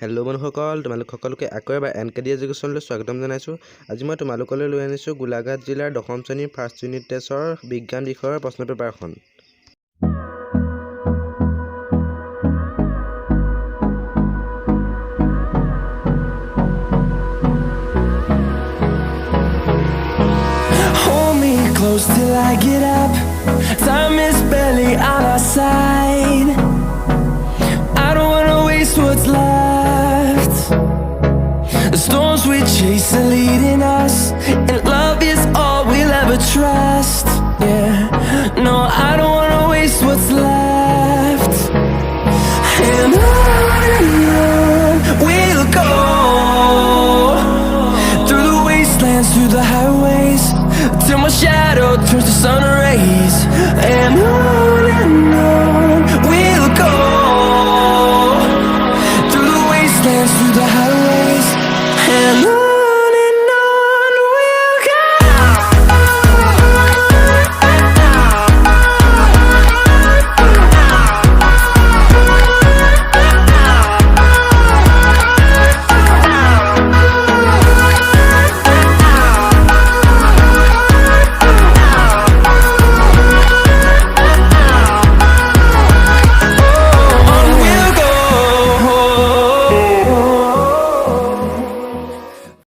Hello' বন্ধুসকল, তোমালোক সকলোকে আকৌ এবাৰ NKD এডুকেশ্যনলৈ স্বাগতম জনাইছোঁ। আজি মই তোমালোকলৈ লৈ আনিছোঁ গোলাঘাট জিলাৰ 10ম শ্ৰেণীৰ ফাৰ্ষ্ট ইউনিট টেষ্টৰ বিজ্ঞান বিষয়ৰ প্ৰশ্ন পেপাৰখন। Hold me close till I get up. Time is barely on our side. I don't wanna waste what's left.